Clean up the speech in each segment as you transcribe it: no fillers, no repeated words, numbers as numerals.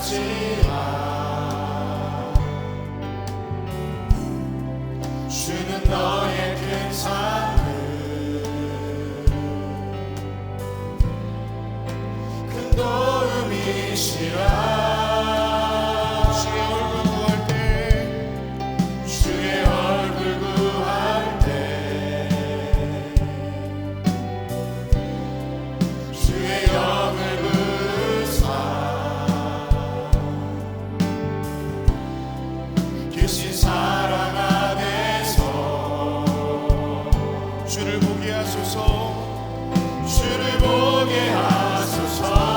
할지라 주는 너의 큰 산을 큰 도움이시라 주를 보게 하소서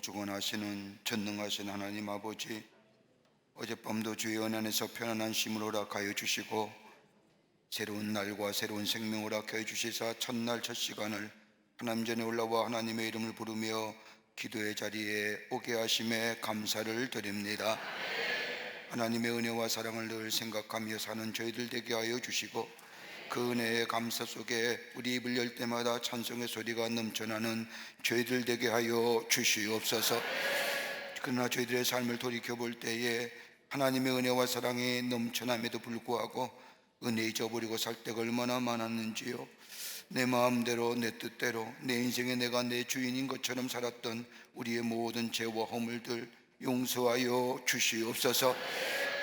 주권하시는 전능하신 하나님 아버지, 어젯밤도 주의 은혜 안에서 편안한 쉼을 허락하여 주시고 새로운 날과 새로운 생명을 허락하여 주시사 첫날 첫 시간을 하나님 전에 올라와 하나님의 이름을 부르며 기도의 자리에 오게 하심에 감사를 드립니다. 하나님의 은혜와 사랑을 늘 생각하며 사는 저희들 되게 하여 주시고 그 은혜의 감사 속에 우리 입을 열 때마다 찬송의 소리가 넘쳐나는 저희들 되게 하여 주시옵소서. 그러나 저희들의 삶을 돌이켜볼 때에 하나님의 은혜와 사랑이 넘쳐남에도 불구하고 은혜 잊어버리고 살 때가 얼마나 많았는지요. 내 마음대로 내 뜻대로 내 인생에 내가 내 주인인 것처럼 살았던 우리의 모든 죄와 허물들 용서하여 주시옵소서.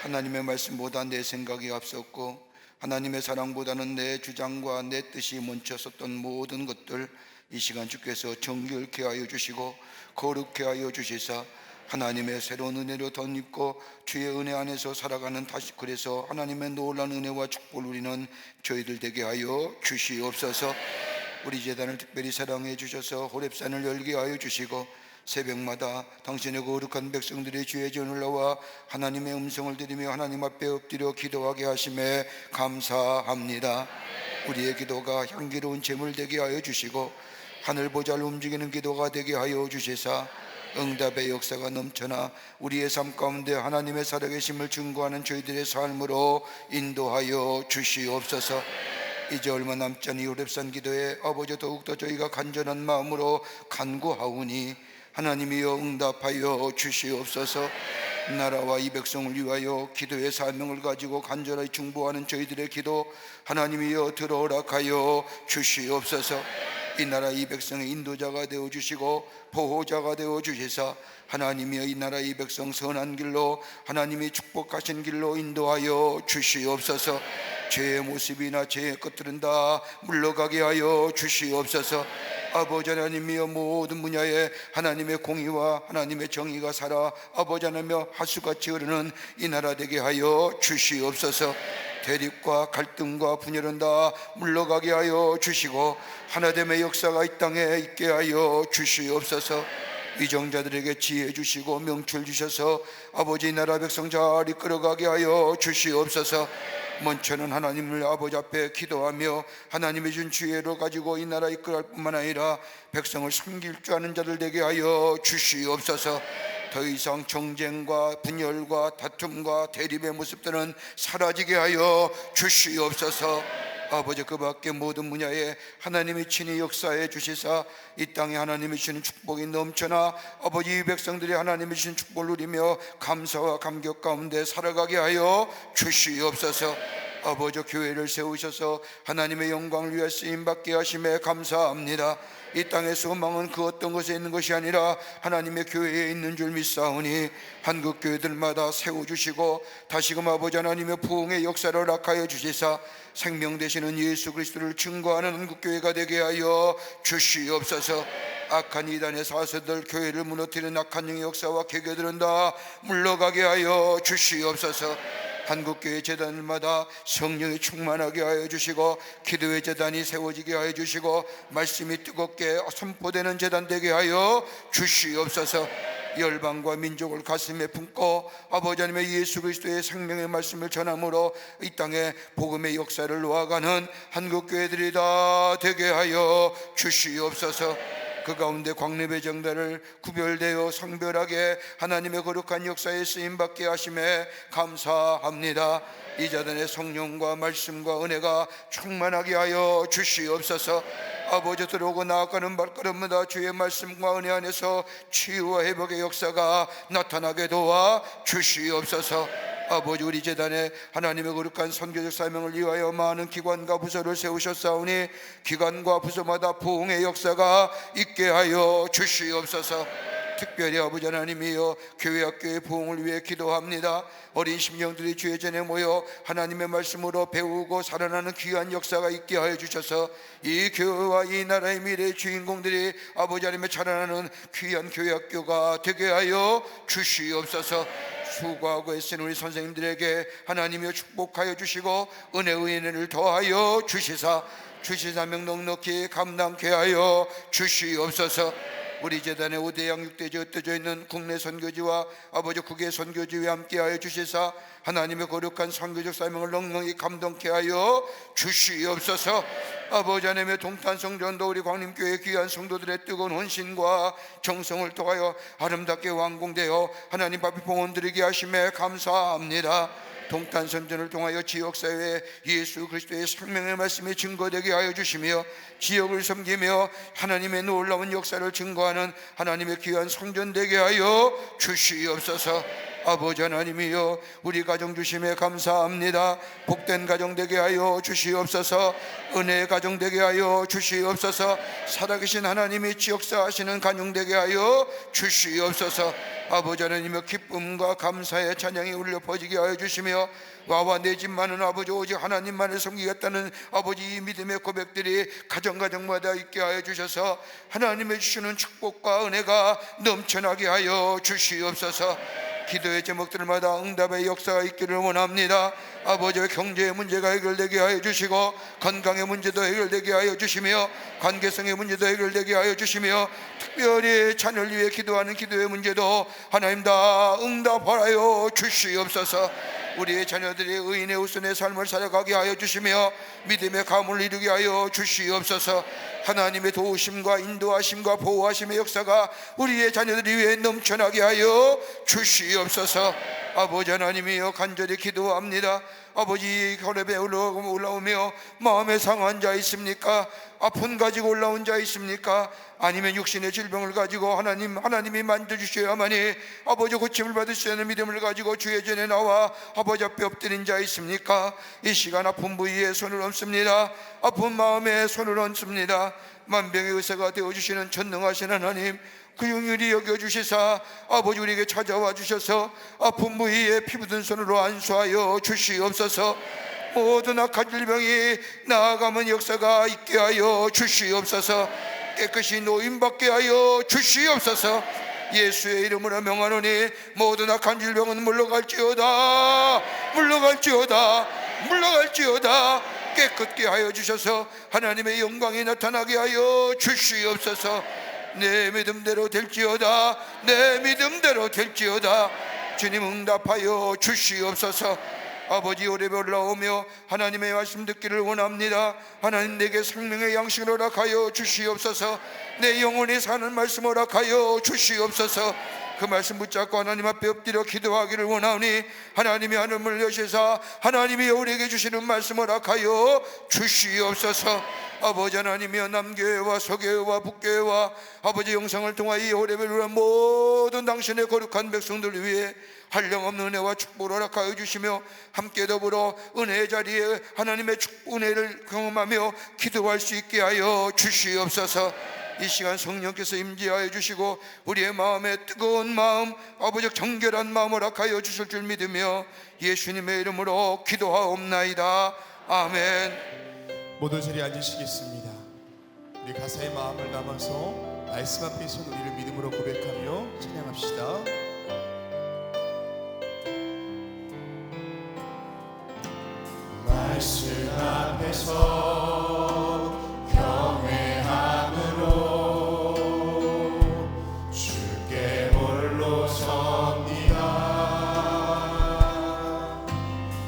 하나님의 말씀보다 내 생각이 앞섰고 하나님의 사랑보다는 내 주장과 내 뜻이 멈췄었던 모든 것들 이 시간 주께서 정결케 하여 주시고 거룩케 하여 주시사 하나님의 새로운 은혜로 덧입고 주의 은혜 안에서 살아가는 다시 그래서 하나님의 놀라운 은혜와 축복을 누리는 저희들 되게 하여 주시옵소서. 우리 제단을 특별히 사랑해 주셔서 호렙산을 열게 하여 주시고 새벽마다 당신의 거룩한 백성들의 주의 전을 나와 하나님의 음성을 들으며 하나님 앞에 엎드려 기도하게 하심에 감사합니다. 우리의 기도가 향기로운 제물 되게 하여 주시고 하늘 보좌를 움직이는 기도가 되게 하여 주시사 응답의 역사가 넘쳐나 우리의 삶 가운데 하나님의 살아계심을 증거하는 저희들의 삶으로 인도하여 주시옵소서. 이제 얼마 남지 않은 이 호렙산 기도에 아버지 더욱더 저희가 간절한 마음으로 간구하오니 하나님이여 응답하여 주시옵소서. 나라와 이 백성을 위하여 기도의 사명을 가지고 간절히 중보하는 저희들의 기도 하나님이여 들어 허락하여 주시옵소서. 이 나라 이 백성의 인도자가 되어주시고 보호자가 되어주시사 하나님이여 이 나라 이 백성 선한 길로 하나님이 축복하신 길로 인도하여 주시옵소서. 죄의 모습이나 죄의 것들은 다 물러가게 하여 주시옵소서. 아버지 하나님이여 모든 분야에 하나님의 공의와 하나님의 정의가 살아 아버지 하나님여 하수같이 흐르는 이 나라 되게 하여 주시옵소서. 대립과 갈등과 분열은 다 물러가게 하여 주시고 하나됨의 역사가 이 땅에 있게 하여 주시옵소서. 위정자들에게 지혜 주시고 명철 주셔서 아버지 나라 백성 잘 이끌어가게 하여 주시옵소서. 먼저는 하나님을 아버지 앞에 기도하며 하나님의 준 지혜로 가지고 이 나라 이끌할 뿐만 아니라 백성을 섬길 줄 아는 자들 되게 하여 주시옵소서. 더 이상 정쟁과 분열과 다툼과 대립의 모습들은 사라지게 하여 주시옵소서. 아버지 그 밖에 모든 분야에 하나님이 친히 역사해 주시사 이 땅에 하나님이 주시는 축복이 넘쳐나 아버지 이 백성들이 하나님이 주시는 축복을 누리며 감사와 감격 가운데 살아가게 하여 주시옵소서. 아버지 교회를 세우셔서 하나님의 영광을 위해 쓰임받게 하심에 감사합니다. 이 땅의 소망은 그 어떤 것에 있는 것이 아니라 하나님의 교회에 있는 줄 믿사오니 한국 교회들마다 세워주시고 다시금 아버지 하나님의 부흥의 역사를 허락하여 주시사 생명 되시는 예수 그리스도를 증거하는 한국 교회가 되게 하여 주시옵소서. 악한 이단의 사세들 교회를 무너뜨리는 악한 영의 역사와 계계들은 다 물러가게 하여 주시옵소서. 한국교회 재단마다 성령이 충만하게 하여 주시고 기도의 재단이 세워지게 하여 주시고 말씀이 뜨겁게 선포되는 재단 되게 하여 주시옵소서. 열방과 민족을 가슴에 품고 아버지 하나님의 예수 그리스도의 생명의 말씀을 전함으로 이 땅에 복음의 역사를 놓아가는 한국교회들이 다 되게 하여 주시옵소서. 그 가운데 광립의 정단을 구별되어 성별하게 하나님의 거룩한 역사에 쓰임받게 하심에 감사합니다. 이 자단의 성령과 말씀과 은혜가 충만하게 하여 주시옵소서. 아버지 들어오고 나아가는 발걸음마다 주의 말씀과 은혜 안에서 치유와 회복의 역사가 나타나게 도와 주시옵소서. 아버지 우리 재단에 하나님의 거룩한 선교적 사명을 위하여 많은 기관과 부서를 세우셨사오니 기관과 부서마다 부흥의 역사가 있게 하여 주시옵소서. 특별히 아버지 하나님이여 교회 학교의 부흥을 위해 기도합니다. 어린 심령들이 주의 전에 모여 하나님의 말씀으로 배우고 살아나는 귀한 역사가 있게 하여 주셔서 이 교회와 이 나라의 미래의 주인공들이 아버지 하나님의 자라나는 귀한 교회 학교가 되게 하여 주시옵소서. 수고하고 애쓴 우리 선생님들에게 하나님이여 축복하여 주시고 은혜의 은혜를 더하여 주시사 주시사명 넉넉히 감당케 하여 주시옵소서. 우리 재단의 5대 양육대지 흩어져 있는 국내 선교지와 아버지 국외 선교지에 함께하여 주시사 하나님의 거룩한 선교적 사명을 넉넉히 감동케 하여 주시옵소서. 아버지 하나님의 동탄성전도 우리 광림교회 귀한 성도들의 뜨거운 헌신과 정성을 통하여 아름답게 완공되어 하나님 앞에 봉헌드리게 하심에 감사합니다. 동탄선전을 통하여 지역사회에 예수 그리스도의 생명의 말씀이 증거되게 하여 주시며 지역을 섬기며 하나님의 놀라운 역사를 증거하는 하나님의 귀한 성전되게 하여 주시옵소서. 아버지 하나님이여, 우리 가정 주심에 감사합니다. 복된 가정 되게 하여 주시옵소서. 은혜의 가정 되게 하여 주시옵소서. 살아계신 하나님이 지역사하시는 가정 되게 하여 주시옵소서. 아버지 하나님의 기쁨과 감사의 찬양이 울려 퍼지게 하여 주시며 와와 내 집만은 아버지 오직 하나님만을 섬기겠다는 아버지 이 믿음의 고백들이 가정가정마다 있게 하여 주셔서 하나님의 주시는 축복과 은혜가 넘쳐나게 하여 주시옵소서. 기도의 제목들마다 응답의 역사가 있기를 원합니다. 아버지의 경제의 문제가 해결되게 하여 주시고 건강의 문제도 해결되게 하여 주시며 관계성의 문제도 해결되게 하여 주시며 특별히 자녀를 위해 기도하는 기도의 문제도 하나님 다 응답하여 주시옵소서. 우리의 자녀들이 의인의 우선의 삶을 살아가게 하여 주시며 믿음의 가문을 이루게 하여 주시옵소서. 하나님의 도우심과 인도하심과 보호하심의 역사가 우리의 자녀들이 위해 넘쳐나게 하여 주시옵소서. 아버지 하나님이여, 간절히 기도합니다. 아버지, 혈압에 올라오며 마음에 상한 자 있습니까? 아픈 가지고 올라온 자 있습니까? 아니면 육신의 질병을 가지고 하나님이 만져주셔야만이 아버지 고침을 받을 수 있는 믿음을 가지고 주의 전에 나와 아버지 앞에 엎드린 자 있습니까? 이 시간 아픈 부위에 손을 얹습니다. 아픈 마음에 손을 얹습니다. 만병의 의사가 되어주시는 전능하신 하나님, 그 긍휼히 여겨주시사 아버지 우리에게 찾아와 주셔서 아픈 부위에 피부든 손으로 안수하여 주시옵소서. 모든 악한 질병이 나아가면 역사가 있게 하여 주시옵소서. 깨끗이 노임받게 하여 주시옵소서. 예수의 이름으로 명하노니 모든 악한 질병은 물러갈지어다, 물러갈지어다, 물러갈지어다. 깨끗게 하여 주셔서 하나님의 영광이 나타나게 하여 주시옵소서. 내 믿음대로 될지어다, 내 믿음대로 될지어다. 주님 응답하여 주시옵소서. 아버지, 오래배 올라오며 하나님의 말씀 듣기를 원합니다. 하나님, 내게 생명의 양식을 허락하여 주시옵소서. 내 영혼이 사는 말씀 허락하여 주시옵소서. 그 말씀 붙잡고 하나님 앞에 엎드려 기도하기를 원하오니 하나님이 하늘을 여시사 하나님이 우리에게 주시는 말씀 허락하여 주시옵소서. 아버지 하나님이여, 남교회와 서교회와 북교회와 아버지 영상을 통하여 이 호렙을 위한 모든 당신의 거룩한 백성들을 위해 한량없는 은혜와 축복을 허락하여 주시며 함께 더불어 은혜의 자리에 하나님의 은혜를 경험하며 기도할 수 있게 하여 주시옵소서. 이 시간 성령께서 임재하여 주시고 우리의 마음에 뜨거운 마음, 아버지 정결한 마음 허락하여 주실 줄 믿으며 예수님의 이름으로 기도하옵나이다. 아멘. 모두 자리에 앉으시겠습니다. 우리 가사의 마음을 담아서 말씀 앞에 선 우리를 믿음으로 고백하며 찬양합시다. 말씀 앞에서 경외함으로 주께 홀로 섭니다.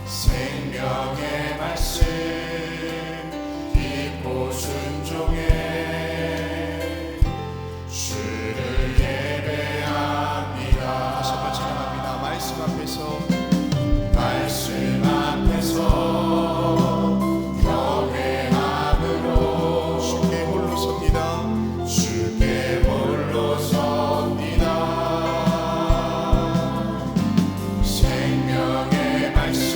생명의 말씀 깊고 순종해 주를 예배합니다. 다시 한번 찬양합니다. 말씀 앞에서 경외함으로 주께 홀로 섭니다. 주께 홀로 섭니다. 생명의 말씀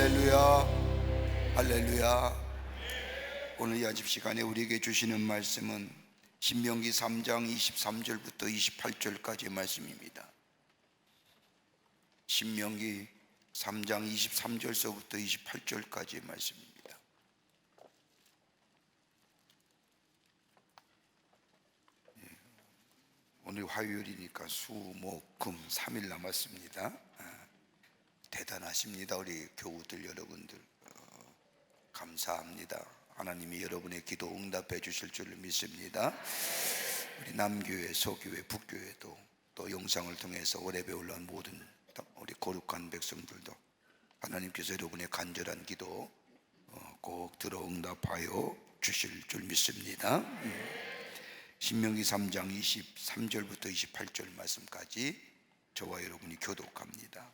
할렐루야, 할렐루야. 오늘 연습 시간에 우리에게 주시는 말씀은 신명기 3장 23절부터 28절까지의 말씀입니다. 신명기 3장 23절서부터 28절까지의 말씀입니다. 오늘 화요일이니까 수, 목, 금 3일 남았습니다. 대단하십니다. 우리 교우들 여러분들, 감사합니다. 하나님이 여러분의 기도 응답해 주실 줄 믿습니다. 우리 남교회, 소교회, 북교회도 또 영상을 통해서 오래 배우려는 모든 우리 거룩한 백성들도 하나님께서 여러분의 간절한 기도 꼭 들어 응답하여 주실 줄 믿습니다. 신명기 3장 23절부터 28절 말씀까지 저와 여러분이 교독합니다.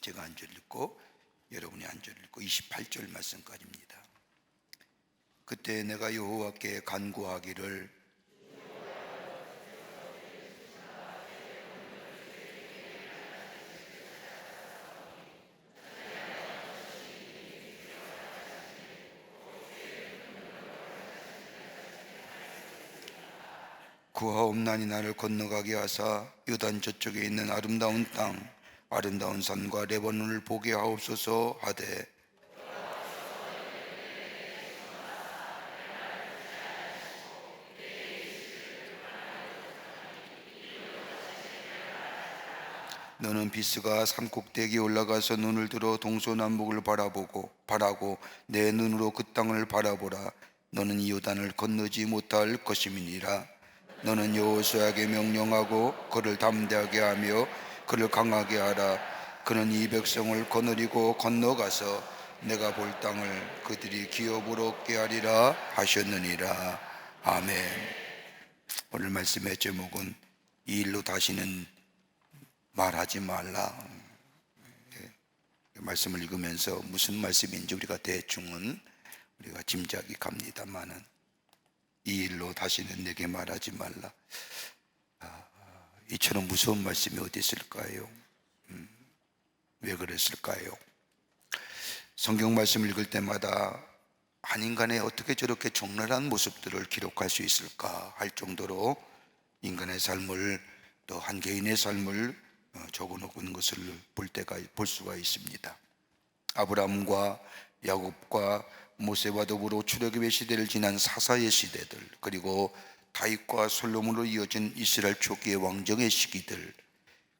제가 한 절 읽고 여러분이 한 절 읽고 28절 말씀까지입니다. 그때 내가 여호와께 간구하기를 구하옵나니 나를 건너가게 하사 요단 저쪽에 있는 아름다운 땅 아름다운 산과 레바논을 보게 하옵소서 하되 너는 비스가 산 꼭대기에 올라가서 눈을 들어 동서남북을 바라고 내 눈으로 그 땅을 바라보라. 너는 이 요단을 건너지 못할 것임이니라. 너는 여호수아에게 명령하고 그를 담대하게 하며 그를 강하게 하라. 그는 이 백성을 거느리고 건너가서 내가 볼 땅을 그들이 기업으로 얻게 하리라 하셨느니라. 아멘. 오늘 말씀의 제목은 이 일로 다시는 말하지 말라. 말씀을 읽으면서 무슨 말씀인지 우리가 대충은 우리가 짐작이 갑니다만은 이 일로 다시는 내게 말하지 말라. 이처럼 무서운 말씀이 어디 있을까요? 왜 그랬을까요? 성경 말씀을 읽을 때마다 한 인간의 어떻게 저렇게 적나라한 모습들을 기록할 수 있을까 할 정도로 인간의 삶을 또 한 개인의 삶을 적어놓은 것을 볼 수가 있습니다. 아브라함과 야곱과 모세와 더불어 출애굽의 시대를 지난 사사의 시대들, 그리고 다윗과 솔로몬으로 이어진 이스라엘 초기의 왕정의 시기들,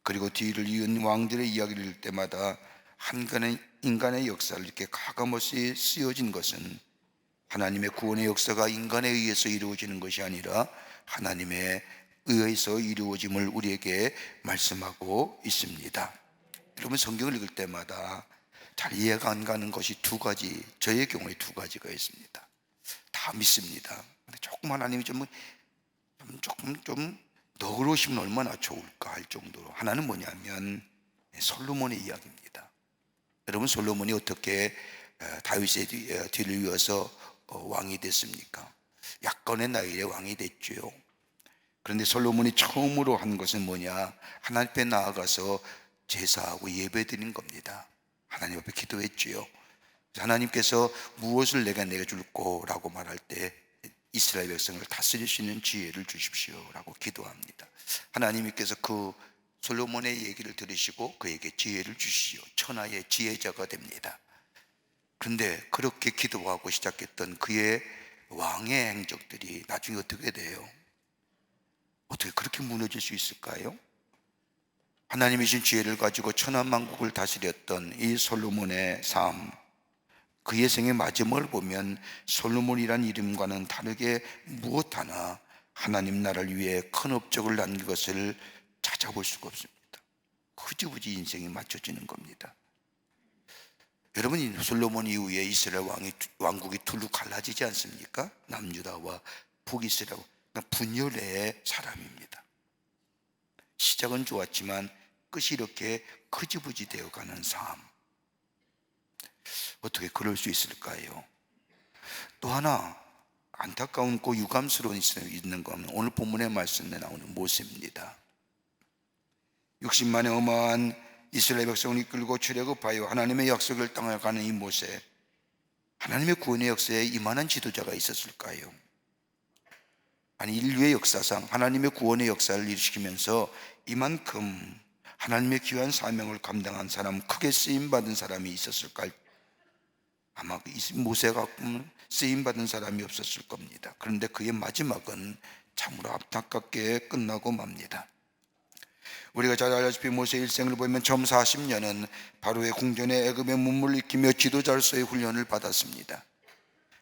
그리고 뒤를 이은 왕들의 이야기를 읽을 때마다 한 인간의 역사를 이렇게 가감없이 쓰여진 것은 하나님의 구원의 역사가 인간에 의해서 이루어지는 것이 아니라 하나님의 의해서 이루어짐을 우리에게 말씀하고 있습니다. 여러분, 성경을 읽을 때마다 잘 이해가 안 가는 것이 두 가지, 저의 경우에 두 가지가 있습니다. 다 믿습니다. 근데 조금 하나님이 좀 너그러우시면 얼마나 좋을까 할 정도로. 하나는 뭐냐면 솔로몬의 이야기입니다. 여러분, 솔로몬이 어떻게 다윗의 뒤를 이어서 왕이 됐습니까? 약간의 나이에 왕이 됐죠. 그런데 솔로몬이 처음으로 한 것은 뭐냐? 하나님 앞에 나아가서 제사하고 예배 드린 겁니다. 하나님 앞에 기도했지요. 하나님께서 무엇을 내가 줄 거라고 말할 때 이스라엘 백성을 다스릴 수 있는 지혜를 주십시오 라고 기도합니다. 하나님께서 그 솔로몬의 얘기를 들으시고 그에게 지혜를 주시오. 천하의 지혜자가 됩니다. 그런데 그렇게 기도하고 시작했던 그의 왕의 행적들이 나중에 어떻게 돼요? 어떻게 그렇게 무너질 수 있을까요? 하나님이 주신 지혜를 가지고 천하만국을 다스렸던 이 솔로몬의 삶, 그의 생의 마지막을 보면 솔로몬이란 이름과는 다르게 무엇 하나 하나님 나라를 위해 큰 업적을 남긴 것을 찾아볼 수가 없습니다. 흐지부지 인생이 맞춰지는 겁니다. 여러분, 솔로몬 이후에 이스라엘 왕국이 둘로 갈라지지 않습니까? 남유다와 북이스라엘, 분열의 사람입니다. 시작은 좋았지만 끝이 이렇게 흐지부지 되어가는 삶, 어떻게 그럴 수 있을까요? 또 하나 안타까운 유감스러운 있는 건 오늘 본문의 말씀에 나오는 모세입니다. 60만의 어마한 이스라엘 백성을 이끌고 출애굽하여 하나님의 약속을 땅을 가는 이 모세, 하나님의 구원의 역사에 이만한 지도자가 있었을까요? 아니, 인류의 역사상 하나님의 구원의 역사를 일으키면서 이만큼 하나님의 귀한 사명을 감당한 사람, 크게 쓰임받은 사람이 있었을까요? 아마 모세가 쓰임받은 사람이 없었을 겁니다. 그런데 그의 마지막은 참으로 안타깝게 끝나고 맙니다. 우리가 잘 알다시피 모세 일생을 보면 처음 40년은 바로의 궁전에 애굽의 문물을 익히며 지도자로서의 훈련을 받았습니다.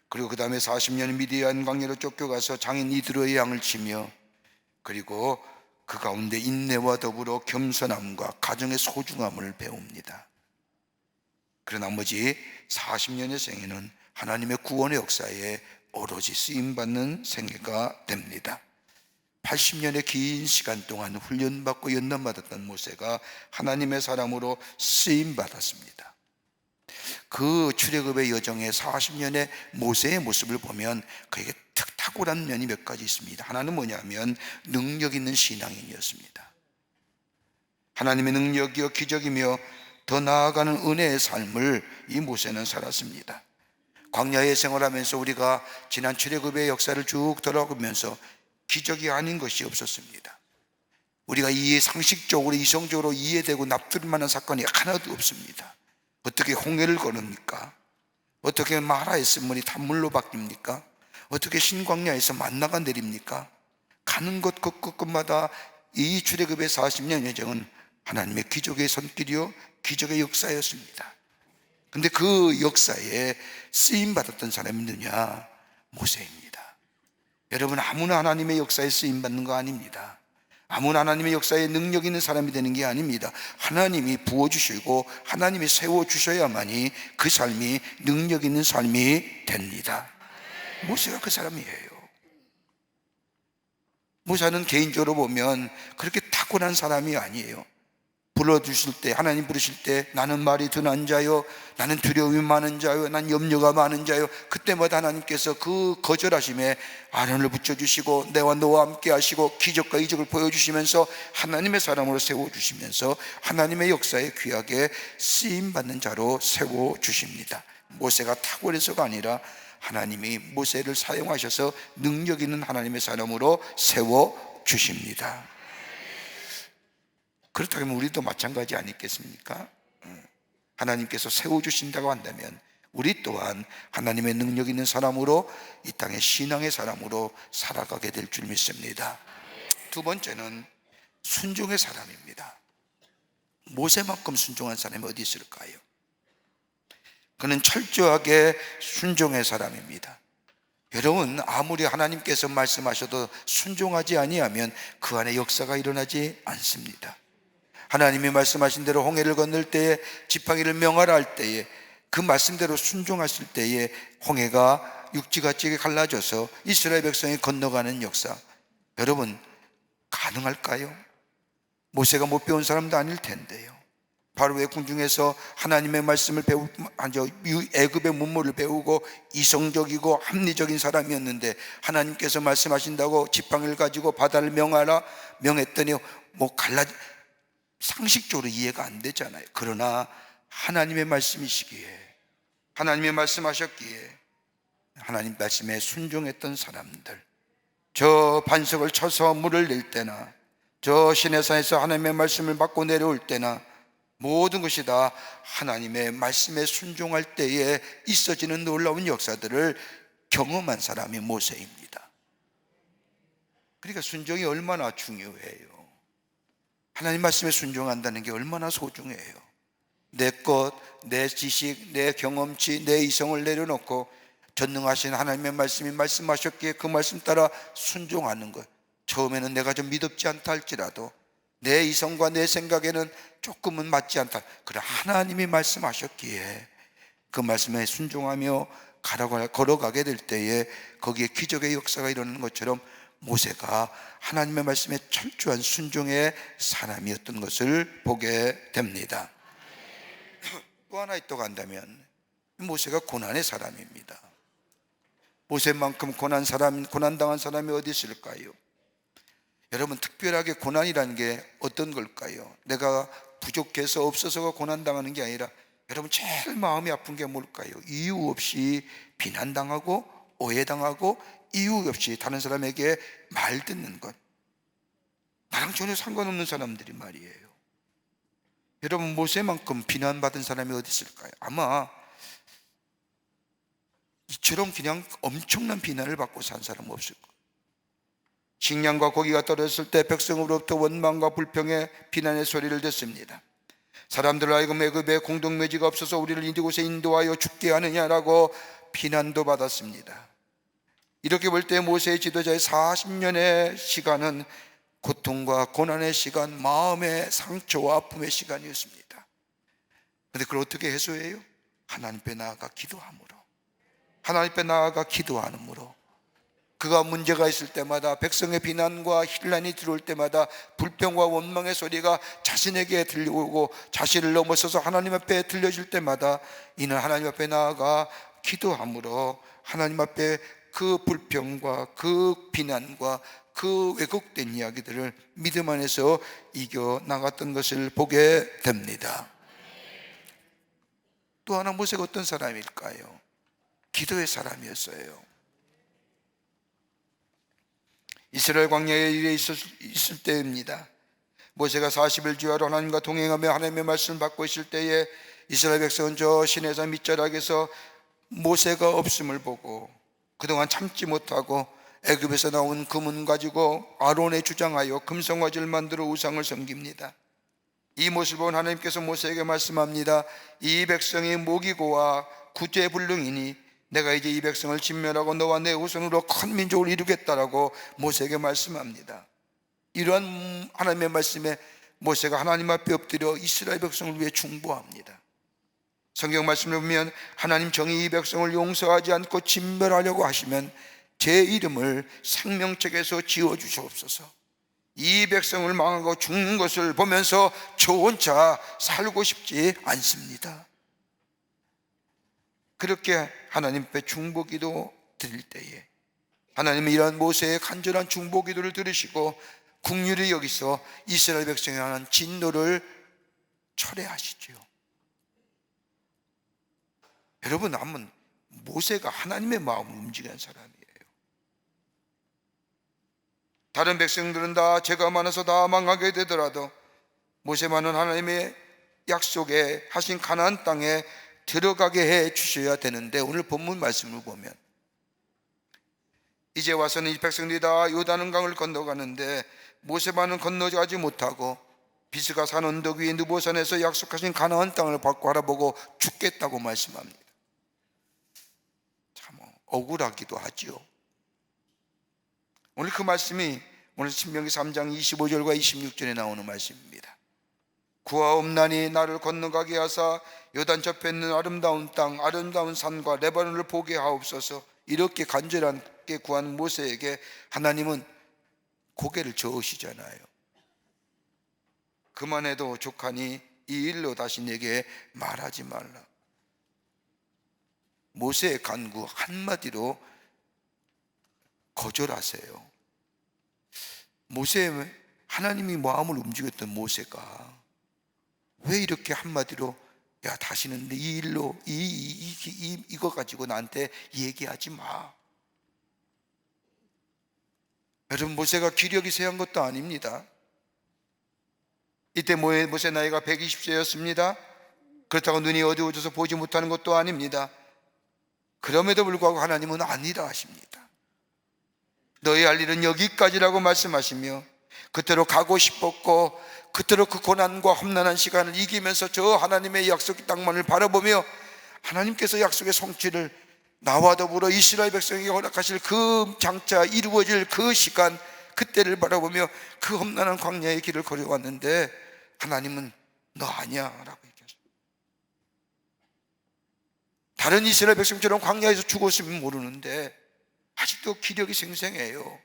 그리고 그 다음에 40년은 미디안 광야로 쫓겨가서 장인 이드로의 양을 치며, 그리고 그 가운데 인내와 더불어 겸손함과 가정의 소중함을 배웁니다. 그러나 나머지 40년의 생애는 하나님의 구원의 역사에 오로지 쓰임받는 생애가 됩니다. 80년의 긴 시간 동안 훈련받고 연단받았던 모세가 하나님의 사람으로 쓰임받았습니다. 그 출애굽의 여정의 40년의 모세의 모습을 보면 그에게 탁월한 면이 몇 가지 있습니다. 하나는 뭐냐면 능력 있는 신앙인이었습니다. 하나님의 능력이요 기적이며 더 나아가는 은혜의 삶을 이 모세는 살았습니다. 광야에 생활하면서 우리가 지난 출애굽의 역사를 쭉 돌아보면서 기적이 아닌 것이 없었습니다. 우리가 상식적으로 이성적으로 이해되고 납득할 만한 사건이 하나도 없습니다. 어떻게 홍해를 거릅니까? 어떻게 마라의 쓴물이 단물로 바뀝니까? 어떻게 신광야에서 만나가 내립니까? 가는 곳 곳곳마다 이 출애굽의 40년 여정은 하나님의 기적의 손길이요 기적의 역사였습니다. 그런데 그 역사에 쓰임받았던 사람이 누구냐? 모세입니다. 여러분, 아무나 하나님의 역사에 쓰임받는 거 아닙니다. 아무나 하나님의 역사에 능력 있는 사람이 되는 게 아닙니다. 하나님이 부어주시고 하나님이 세워주셔야만이 그 삶이 능력 있는 삶이 됩니다. 모세가 그 사람이에요. 모세는 개인적으로 보면 그렇게 탁월한 사람이 아니에요. 불러주실 때, 하나님 부르실 때 나는 말이 둔한 자요, 나는 두려움이 많은 자요, 난 염려가 많은 자요, 그때마다 하나님께서 그 거절하심에 아론을 붙여주시고 내와 너와 함께 하시고 기적과 이적을 보여주시면서 하나님의 사람으로 세워주시면서 하나님의 역사에 귀하게 쓰임받는 자로 세워주십니다. 모세가 탁월해서가 아니라 하나님이 모세를 사용하셔서 능력 있는 하나님의 사람으로 세워주십니다. 그렇다면 우리도 마찬가지 아니겠습니까? 하나님께서 세워주신다고 한다면 우리 또한 하나님의 능력 있는 사람으로 이 땅의 신앙의 사람으로 살아가게 될 줄 믿습니다. 두 번째는 순종의 사람입니다. 모세만큼 순종한 사람이 어디 있을까요? 그는 철저하게 순종의 사람입니다. 여러분, 아무리 하나님께서 말씀하셔도 순종하지 아니하면 그 안에 역사가 일어나지 않습니다. 하나님이 말씀하신 대로 홍해를 건널 때에, 지팡이를 명하라 할 때에, 그 말씀대로 순종하실 때에 홍해가 육지같이 갈라져서 이스라엘 백성이 건너가는 역사, 여러분 가능할까요? 모세가 못 배운 사람도 아닐 텐데요. 바로의 궁중에서 하나님의 말씀을 애굽의 문물을 배우고 이성적이고 합리적인 사람이었는데 하나님께서 말씀하신다고 지팡이를 가지고 바다를 명하라 명했더니 상식적으로 이해가 안 되잖아요. 그러나 하나님의 말씀이시기에, 하나님의 말씀하셨기에 하나님 말씀에 순종했던 사람들, 저 반석을 쳐서 물을 낼 때나 저 시내산에서 하나님의 말씀을 받고 내려올 때나 모든 것이 다 하나님의 말씀에 순종할 때에 있어지는 놀라운 역사들을 경험한 사람이 모세입니다. 그러니까 순종이 얼마나 중요해요. 하나님 말씀에 순종한다는 게 얼마나 소중해요. 내 것, 내 지식, 내 경험치, 내 이성을 내려놓고 전능하신 하나님의 말씀이 말씀하셨기에 그 말씀 따라 순종하는 것. 처음에는 내가 좀 믿음지 않다 할지라도 내 이성과 내 생각에는 조금은 맞지 않다. 그러나 하나님이 말씀하셨기에 그 말씀에 순종하며 걸어가게 될 때에 거기에 기적의 역사가 일어나는 것처럼 모세가 하나님의 말씀에 철저한 순종의 사람이었던 것을 보게 됩니다. 또 하나 있다고 한다면 모세가 고난의 사람입니다. 모세만큼 고난당한 사람이 어디 있을까요? 여러분, 특별하게 고난이라는 게 어떤 걸까요? 내가 부족해서 없어서가 고난당하는 게 아니라 여러분 제일 마음이 아픈 게 뭘까요? 이유 없이 비난당하고 오해당하고 이유 없이 다른 사람에게 말 듣는 것. 나랑 전혀 상관없는 사람들이 말이에요. 여러분 모세만큼 비난받은 사람이 어디 있을까요? 아마 이처럼 그냥 엄청난 비난을 받고 산 사람은 없을 거예요. 식량과 고기가 떨어졌을 때 백성으로부터 원망과 불평의 비난의 소리를 듣습니다. 사람들 하여금 애굽에 공동묘지가 없어서 우리를 이곳에 인도하여 죽게 하느냐라고 비난도 받았습니다. 이렇게 볼 때 모세의 지도자의 40년의 시간은 고통과 고난의 시간, 마음의 상처와 아픔의 시간이었습니다. 그런데 그걸 어떻게 해소해요? 하나님 앞에 나아가 기도함으로, 하나님 앞에 나아가 기도하므로. 그가 문제가 있을 때마다, 백성의 비난과 혼란이 들어올 때마다 불평과 원망의 소리가 자신에게 들려오고 자신을 넘어서서 하나님 앞에 들려질 때마다 이는 하나님 앞에 나아가 기도함으로 하나님 앞에 그 불평과 그 비난과 그 왜곡된 이야기들을 믿음 안에서 이겨나갔던 것을 보게 됩니다. 또 하나 모세가 어떤 사람일까요? 기도의 사람이었어요. 이스라엘 광야에 일에 있을 때입니다. 모세가 40일 주야로 하나님과 동행하며 하나님의 말씀을 받고 있을 때에 이스라엘 백성은 저 시내산 밑자락에서 모세가 없음을 보고 그동안 참지 못하고 애굽에서 나온 금은 가지고 아론에 주장하여 금송아지를 만들어 우상을 섬깁니다. 이 모습을 본 하나님께서 모세에게 말씀합니다. 이 백성이 목이 고와 구제불능이니 내가 이제 이 백성을 진멸하고 너와 내 후손으로 큰 민족을 이루겠다라고 모세에게 말씀합니다. 이러한 하나님의 말씀에 모세가 하나님 앞에 엎드려 이스라엘 백성을 위해 중보합니다. 성경 말씀을 보면 하나님 정의 이 백성을 용서하지 않고 진멸하려고 하시면 제 이름을 생명책에서 지워주시옵소서. 이 백성을 망하고 죽는 것을 보면서 저 혼자 살고 싶지 않습니다. 그렇게 하나님 앞에 중보기도 드릴 때에 하나님은 이러한 모세의 간절한 중보기도를 들으시고 긍휼히 여기서 이스라엘 백성에 관한 진노를 철회하시죠. 여러분, 한번 모세가 하나님의 마음을 움직이는 사람이에요. 다른 백성들은 다 죄가 많아서 다 망하게 되더라도 모세만은 하나님의 약속에 하신 가나안 땅에 들어가게 해 주셔야 되는데, 오늘 본문 말씀을 보면 이제 와서는 이 백성들이 다 요단강을 건너가는데 모세만은 건너가지 못하고 비스가 산 언덕 위에 느보산에서 약속하신 가나안 땅을 받고 알아보고 죽겠다고 말씀합니다. 참 억울하기도 하지요. 오늘 그 말씀이 오늘 신명기 3장 25절과 26절에 나오는 말씀입니다. 구하옵나니 나를 건너가게 하사 요단 저편에 있는 아름다운 땅, 아름다운 산과 레바논을 보게 하옵소서. 이렇게 간절하게 구한 모세에게 하나님은 고개를 저으시잖아요. 그만해도 족하니 이 일로 다시 내게 말하지 말라. 모세의 간구 한마디로 거절하세요. 하나님이 마음을 움직였던 모세가 왜 이렇게 한마디로 야 다시는 이 일로 이거 가지고 나한테 얘기하지 마. 여러분, 모세가 기력이 세한 것도 아닙니다. 이때 모세 나이가 120세였습니다 그렇다고 눈이 어두워져서 보지 못하는 것도 아닙니다. 그럼에도 불구하고 하나님은 아니라 하십니다. 너희 할 일은 여기까지라고 말씀하시며 그때로 가고 싶었고 그때로 그 고난과 험난한 시간을 이기면서 저 하나님의 약속의 땅만을 바라보며 하나님께서 약속의 성취를 나와 더불어 이스라엘 백성에게 허락하실 그 장차 이루어질 그 시간, 그때를 바라보며 그 험난한 광야의 길을 걸어왔는데 하나님은 너 아니야 라고 얘기하십니다. 다른 이스라엘 백성처럼 광야에서 죽었으면 모르는데 아직도 기력이 생생해요.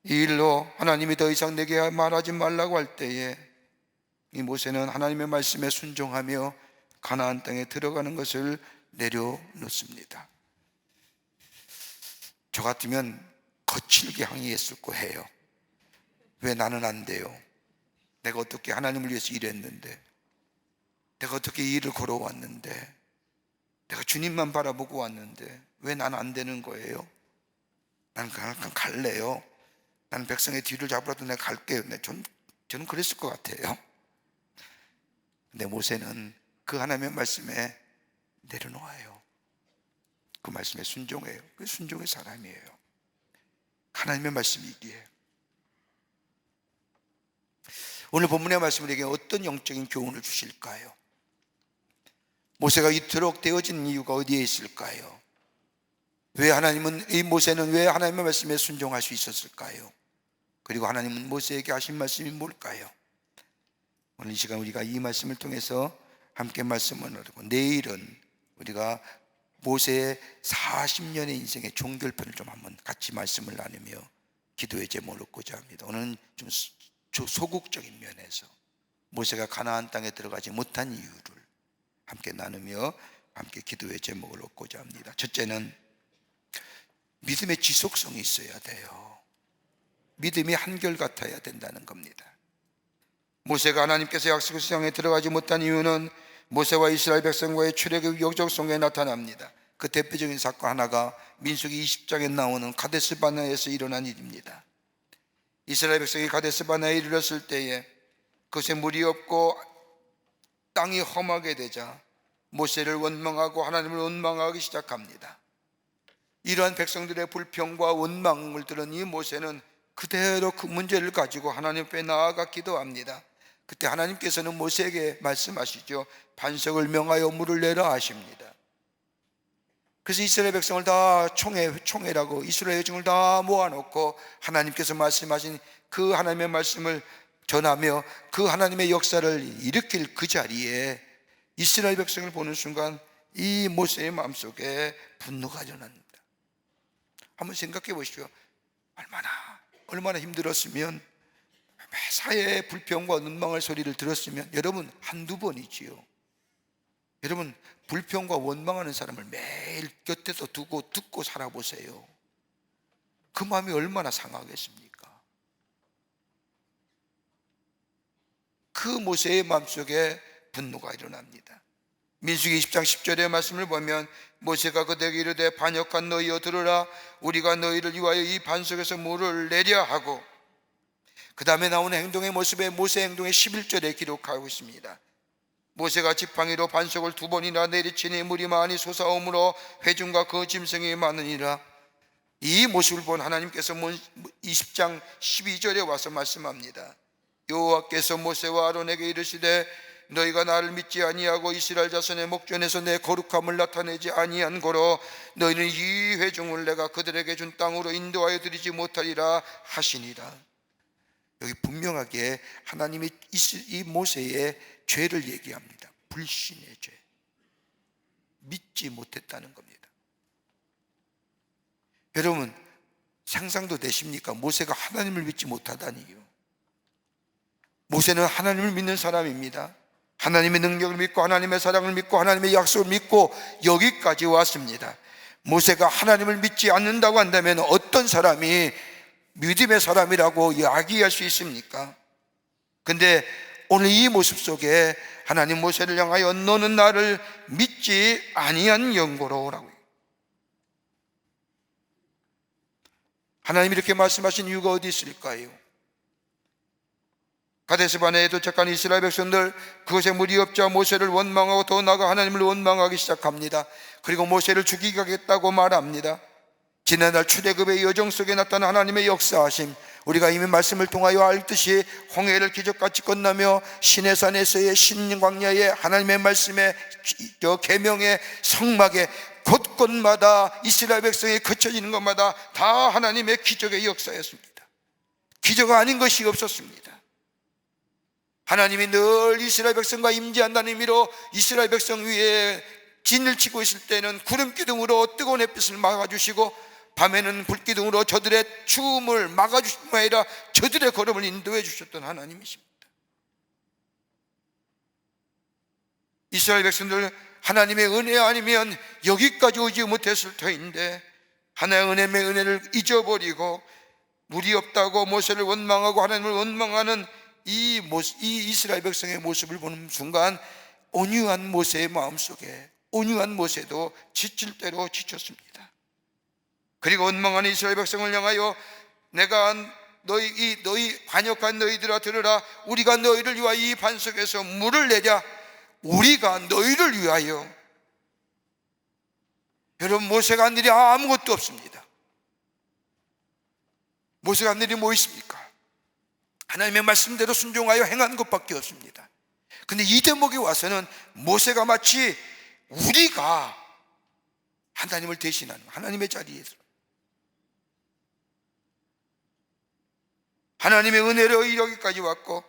이 일로 하나님이 더 이상 내게 말하지 말라고 할 때에 이 모세는 하나님의 말씀에 순종하며 가나안 땅에 들어가는 것을 내려놓습니다. 저 같으면 거칠게 항의했을 거예요. 왜 나는 안 돼요? 내가 어떻게 하나님을 위해서 일했는데, 내가 어떻게 이 일을 걸어왔는데, 내가 주님만 바라보고 왔는데 왜 난 안 되는 거예요? 나는 그냥 갈래요. 나는 백성의 뒤를 잡으라도 내가 갈게요. 저는 그랬을 것 같아요. 근데 모세는 그 하나님의 말씀에 내려놓아요. 그 말씀에 순종해요. 그 순종의 사람이에요. 하나님의 말씀이기에. 오늘 본문의 말씀은 우리에게 어떤 영적인 교훈을 주실까요? 모세가 이토록 되어진 이유가 어디에 있을까요? 이 모세는 왜 하나님의 말씀에 순종할 수 있었을까요? 그리고 하나님은 모세에게 하신 말씀이 뭘까요? 오늘 이 시간 우리가 이 말씀을 통해서 함께 말씀을 나누고, 내일은 우리가 모세의 40년의 인생의 종결편을 좀 한번 같이 말씀을 나누며 기도의 제목을 얻고자 합니다. 오늘은 좀 소극적인 면에서 모세가 가나안 땅에 들어가지 못한 이유를 함께 나누며 함께 기도의 제목을 얻고자 합니다. 첫째는 믿음의 지속성이 있어야 돼요. 믿음이 한결같아야 된다는 겁니다. 모세가 하나님께서 약속의 땅에 들어가지 못한 이유는 모세와 이스라엘 백성과의 출애굽 역적 속에 나타납니다. 그 대표적인 사건 하나가 민수기 20장에 나오는 가데스 바네아에서 일어난 일입니다. 이스라엘 백성이 가데스 바네아에 이르렀을 때에 그것에 물이 없고 땅이 험하게 되자 모세를 원망하고 하나님을 원망하기 시작합니다. 이러한 백성들의 불평과 원망을 들은 이 모세는 그대로 그 문제를 가지고 하나님 앞에 나아가 기도합니다. 그때 하나님께서는 모세에게 말씀하시죠. 반석을 명하여 물을 내라 하십니다. 그래서 이스라엘 백성을 다 총회라고 이스라엘 백성을 다 모아놓고 하나님께서 말씀하신 그 하나님의 말씀을 전하며 그 하나님의 역사를 일으킬 그 자리에 이스라엘 백성을 보는 순간 이 모세의 마음속에 분노가 일어납니다. 한번 생각해 보십시오. 얼마나 힘들었으면, 매사에 불평과 원망의 소리를 들었으면, 여러분 한두 번이지요. 여러분 불평과 원망하는 사람을 매일 곁에서 두고 듣고 살아보세요. 그 마음이 얼마나 상하겠습니까? 그 모세의 마음속에 분노가 일어납니다. 민수기 20장 10절의 말씀을 보면 모세가 그들에게 이르되 반역한 너희여 들으라. 우리가 너희를 위하여 이 반석에서 물을 내려 하고, 그 다음에 나오는 행동의 모습에 모세 행동의 11절에 기록하고 있습니다. 모세가 지팡이로 반석을 2번이나 내리치니 물이 많이 솟아오므로 회중과 그 짐승이 많으니라. 이 모습을 본 하나님께서 20장 12절에 와서 말씀합니다. 여호와께서 모세와 아론에게 이르시되 너희가 나를 믿지 아니하고 이스라엘 자손의 목전에서 내 거룩함을 나타내지 아니한 고로 너희는 이 회중을 내가 그들에게 준 땅으로 인도하여 드리지 못하리라 하시니라. 여기 분명하게 하나님이 이 모세의 죄를 얘기합니다. 불신의 죄, 믿지 못했다는 겁니다. 여러분 상상도 되십니까? 모세가 하나님을 믿지 못하다니요. 모세는 하나님을 믿는 사람입니다. 하나님의 능력을 믿고 하나님의 사랑을 믿고 하나님의 약속을 믿고 여기까지 왔습니다. 모세가 하나님을 믿지 않는다고 한다면 어떤 사람이 믿음의 사람이라고 이야기할 수 있습니까? 근데 오늘 이 모습 속에 하나님 모세를 향하여 너는 나를 믿지 아니한 영고로라고. 하나님 이렇게 말씀하신 이유가 어디 있을까요? 가데스 바네아에 도착한 이스라엘 백성들, 그것에 물이 없자 모세를 원망하고 더 나아가 하나님을 원망하기 시작합니다. 그리고 모세를 죽이겠다고 말합니다. 지난날 출애굽의 여정 속에 나타난 하나님의 역사하심, 우리가 이미 말씀을 통하여 알듯이 홍해를 기적같이 건너며 시내산에서의 신광야의 하나님의 말씀의 계명의 성막에 곳곳마다 이스라엘 백성이 거쳐지는 것마다 다 하나님의 기적의 역사였습니다. 기적 아닌 것이 없었습니다. 하나님이 늘 이스라엘 백성과 임재한다는 의미로 이스라엘 백성 위에 진을 치고 있을 때는 구름 기둥으로 뜨거운 햇빛을 막아주시고, 밤에는 불기둥으로 저들의 추움을 막아주실 뿐 아니라 저들의 걸음을 인도해 주셨던 하나님이십니다. 이스라엘 백성들 하나님의 은혜 아니면 여기까지 오지 못했을 터인데 하나님의 은혜를 잊어버리고 물이 없다고 모세를 원망하고 하나님을 원망하는 이 이스라엘 백성의 모습을 보는 순간 온유한 모세의 마음속에 온유한 모세도 지칠 대로 지쳤습니다. 그리고 원망한 이스라엘 백성을 향하여 내가 너희 반역한 너희들아 들으라. 우리가 너희를 위하여 이 반석에서 물을 내랴. 우리가 너희를 위하여. 여러분, 모세가 한 일이 아무것도 없습니다. 모세가 한 일이 뭐 있습니까? 하나님의 말씀대로 순종하여 행한 것밖에 없습니다. 근데 이 대목에 와서는 모세가 마치 우리가 하나님을 대신하는 하나님의 자리에서 하나님의 은혜로 이르기까지 왔고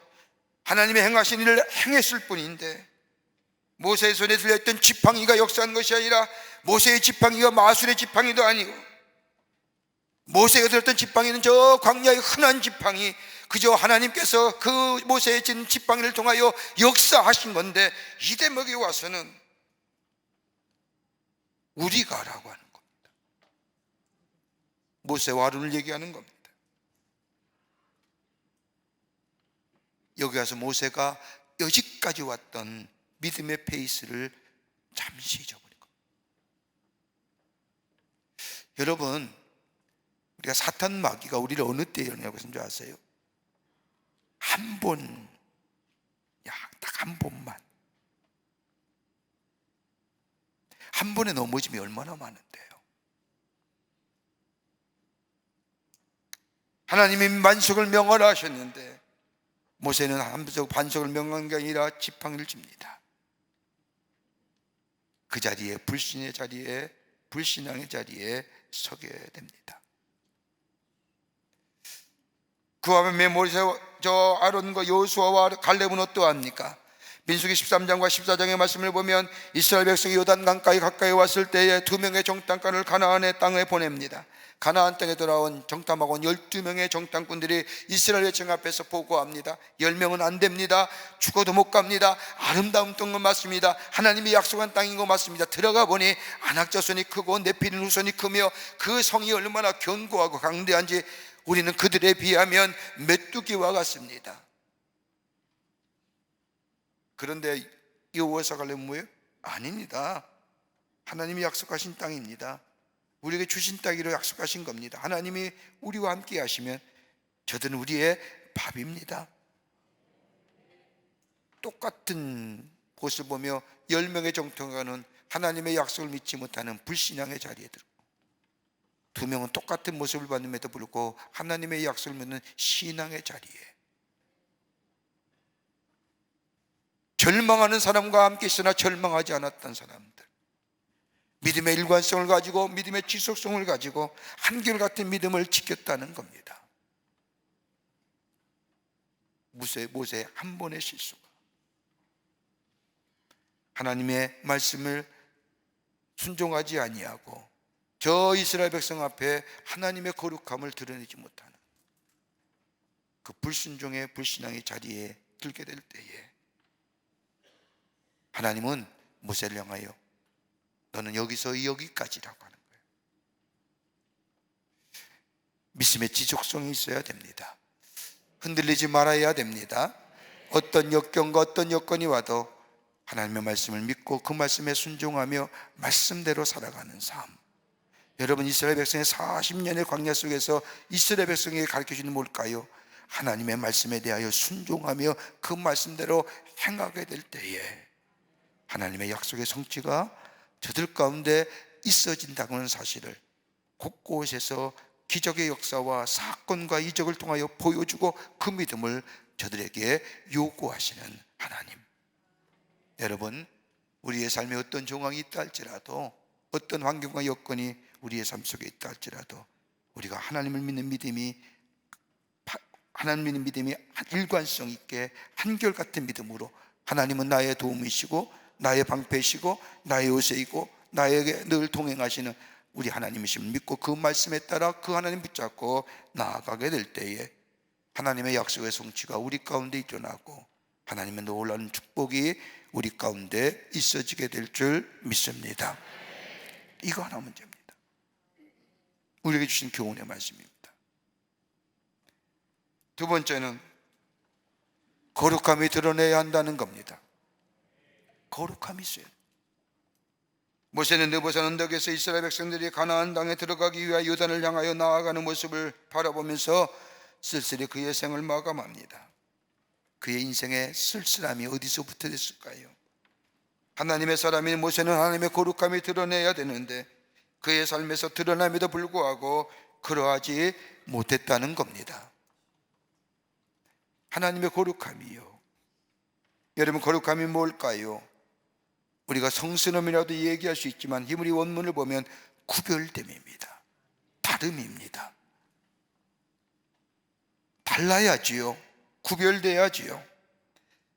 하나님의 행하신 일을 행했을 뿐인데, 모세의 손에 들려있던 지팡이가 역사한 것이 아니라 모세의 지팡이가 마술의 지팡이도 아니고, 모세가 들었던 지팡이는 저 광야의 흔한 지팡이, 그저 하나님께서 그 모세의 진 지팡이를 통하여 역사하신 건데, 이 대목에 와서는 우리가라고 하는 겁니다. 모세와 아론을 얘기하는 겁니다. 여기 와서 모세가 여기까지 왔던 믿음의 페이스를 잠시 잊어버린 겁니다. 여러분, 우리가 사탄 마귀가 우리를 어느 때에 연애하고 있는 줄 아세요? 한 번, 딱 한 번만. 한 번에 넘어짐이 얼마나 많은데요. 하나님이 반석을 명하라 하셨는데 모세는 반석을 명한 게 아니라 지팡이를 집니다. 그 자리에 불신의 자리에, 불신앙의 자리에 서게 됩니다. 그와 반면에 모세, 아론과 여호수아와 갈렙은 어떠합니까? 민수기 13장과 14장의 말씀을 보면 이스라엘 백성이 요단강가에 가까이 왔을 때에 2명의 정탐꾼을 가나안의 땅에 보냅니다. 가나안 땅에 돌아온 정탐하고 12명의 정탐꾼들이 이스라엘 백성 앞에서 보고합니다. 10명은 안 됩니다. 죽어도 못 갑니다. 아름다운 땅은 맞습니다. 하나님이 약속한 땅인 거 맞습니다. 들어가 보니 아낙 자손이 크고 네피림 후손이 크며 그 성이 얼마나 견고하고 강대한지 우리는 그들에 비하면 메뚜기와 같습니다. 그런데 여호와서 갈렙은 뭐예요? 아닙니다. 하나님이 약속하신 땅입니다. 우리에게 주신 땅이로 약속하신 겁니다. 하나님이 우리와 함께 하시면 저들은 우리의 밥입니다. 똑같은 곳을 보며 10명의 정탐관은 하나님의 약속을 믿지 못하는 불신앙의 자리에 들고, 2명은 똑같은 모습을 받음에도 불구하고 하나님의 약속을 믿는 신앙의 자리에, 절망하는 사람과 함께 있으나 절망하지 않았던 사람들, 믿음의 일관성을 가지고 믿음의 지속성을 가지고 한결같은 믿음을 지켰다는 겁니다. 모세의 한 번의 실수가 하나님의 말씀을 순종하지 아니하고 저 이스라엘 백성 앞에 하나님의 거룩함을 드러내지 못하는 그 불순종의 불신앙의 자리에 들게 될 때에 하나님은 모세를 향하여 너는 여기서 여기까지라고 하는 거예요. 믿음의 지속성이 있어야 됩니다. 흔들리지 말아야 됩니다. 어떤 역경과 어떤 여건이 와도 하나님의 말씀을 믿고 그 말씀에 순종하며 말씀대로 살아가는 삶. 여러분, 이스라엘 백성의 40년의 광야 속에서 이스라엘 백성에게 가르쳐주는 뭘까요? 하나님의 말씀에 대하여 순종하며 그 말씀대로 행하게 될 때에 하나님의 약속의 성취가 저들 가운데 있어진다는 고 사실을 곳곳에서 기적의 역사와 사건과 이적을 통하여 보여주고 그 믿음을 저들에게 요구하시는 하나님. 여러분, 우리의 삶에 어떤 정황이 있다 할지라도, 어떤 환경과 여건이 우리의 삶 속에 있다 할지라도 우리가 하나님을 믿는 믿음이, 하나님 믿는 믿음이 일관성 있게 한결같은 믿음으로 하나님은 나의 도움이시고 나의 방패이시고 나의 요새이고 나에게 늘 동행하시는 우리 하나님이심을 믿고 그 말씀에 따라 그 하나님 붙잡고 나아가게 될 때에 하나님의 약속의 성취가 우리 가운데 일어나고 하나님의 놀라운 축복이 우리 가운데 있어지게 될 줄 믿습니다. 이거 하나 문제입니다. 우리에게 주신 교훈의 말씀입니다. 두 번째는 거룩함이 드러내야 한다는 겁니다. 거룩함이 있어요. 모세는 느보산 언덕에서 이스라엘 백성들이 가나안 땅에 들어가기 위하여 요단을 향하여 나아가는 모습을 바라보면서 쓸쓸히 그의 생을 마감합니다. 그의 인생의 쓸쓸함이 어디서부터 됐을까요? 하나님의 사람인 모세는 하나님의 거룩함이 드러내야 되는데 그의 삶에서 드러남에도 불구하고 그러하지 못했다는 겁니다. 하나님의 거룩함이요. 여러분, 거룩함이 뭘까요? 우리가 성스러움이라도 얘기할 수 있지만 히브리 원문을 보면 구별됨입니다. 다름입니다. 달라야지요. 구별돼야지요.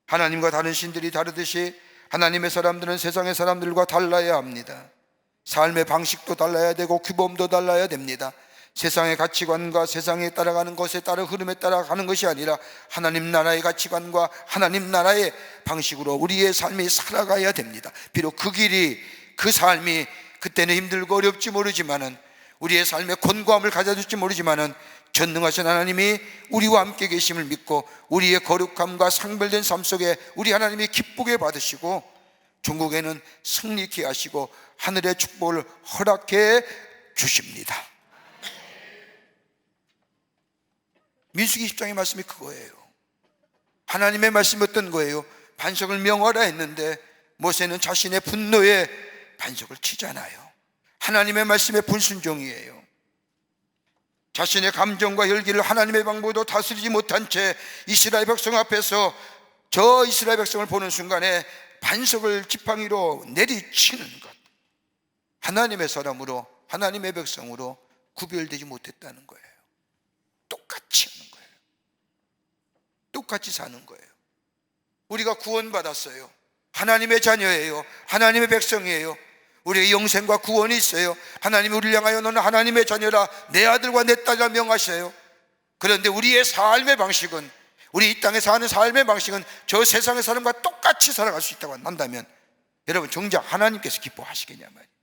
하나님과 다른 신들이 다르듯이 하나님의 사람들은 세상의 사람들과 달라야 합니다. 삶의 방식도 달라야 되고 규범도 달라야 됩니다. 세상의 가치관과 세상에 따라가는 것에 따라 흐름에 따라가는 것이 아니라 하나님 나라의 가치관과 하나님 나라의 방식으로 우리의 삶이 살아가야 됩니다. 비록 그 길이, 그 삶이 그때는 힘들고 어렵지 모르지만은, 우리의 삶에 곤고함을 가져줄지 모르지만은, 전능하신 하나님이 우리와 함께 계심을 믿고 우리의 거룩함과 상별된 삶 속에 우리 하나님이 기쁘게 받으시고 종국에는 승리케 하시고 하늘의 축복을 허락해 주십니다. 민수기 10장의 말씀이 그거예요. 하나님의 말씀이 어떤 거예요? 반석을 명하라 했는데 모세는 자신의 분노에 반석을 치잖아요. 하나님의 말씀에 불순종이에요. 자신의 감정과 혈기를 하나님의 방법으로 다스리지 못한 채 이스라엘 백성 앞에서 저 이스라엘 백성을 보는 순간에 반석을 지팡이로 내리치는 것, 하나님의 사람으로, 하나님의 백성으로 구별되지 못했다는 거예요. 똑같이 하는 거예요. 똑같이 사는 거예요. 우리가 구원받았어요. 하나님의 자녀예요. 하나님의 백성이에요. 우리의 영생과 구원이 있어요. 하나님이 우리를 향하여 너는 하나님의 자녀라, 내 아들과 내 딸이라 명하셔요. 그런데 우리의 삶의 방식은, 우리 이 땅에 사는 삶의 방식은 저 세상의 사람과 똑같이 살아갈 수 있다고 한다면 여러분, 정작 하나님께서 기뻐하시겠냐 말이에요.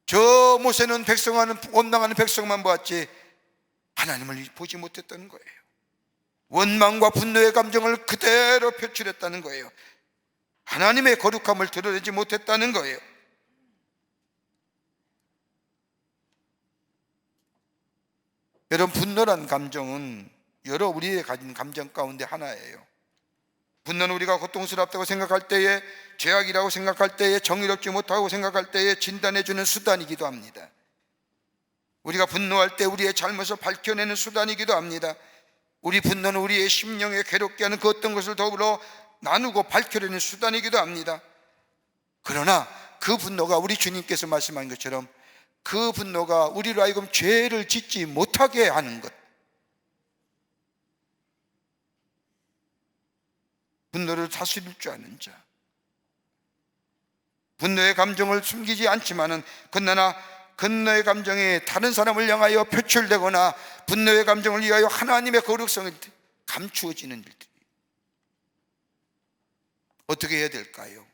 저 모세는 백성하는, 원망하는 백성만 보았지 하나님을 보지 못했다는 거예요. 원망과 분노의 감정을 그대로 표출했다는 거예요. 하나님의 거룩함을 드러내지 못했다는 거예요. 여러분, 분노란 감정은 여러 우리의 가진 감정 가운데 하나예요. 분노는 우리가 고통스럽다고 생각할 때에, 죄악이라고 생각할 때에, 정의롭지 못하고 생각할 때에 진단해주는 수단이기도 합니다. 우리가 분노할 때 우리의 잘못을 밝혀내는 수단이기도 합니다. 우리 분노는 우리의 심령에 괴롭게 하는 그 어떤 것을 더불어 나누고 밝혀내는 수단이기도 합니다. 그러나 그 분노가, 우리 주님께서 말씀한 것처럼 그 분노가 우리로 하여금 죄를 짓지 못하게 하는 것, 분노를 다스릴 줄 아는 자, 분노의 감정을 숨기지 않지만은 그러나 분노의 감정이 다른 사람을 향하여 표출되거나 분노의 감정을 위하여 하나님의 거룩성이 감추어지는 일들이 어떻게 해야 될까요?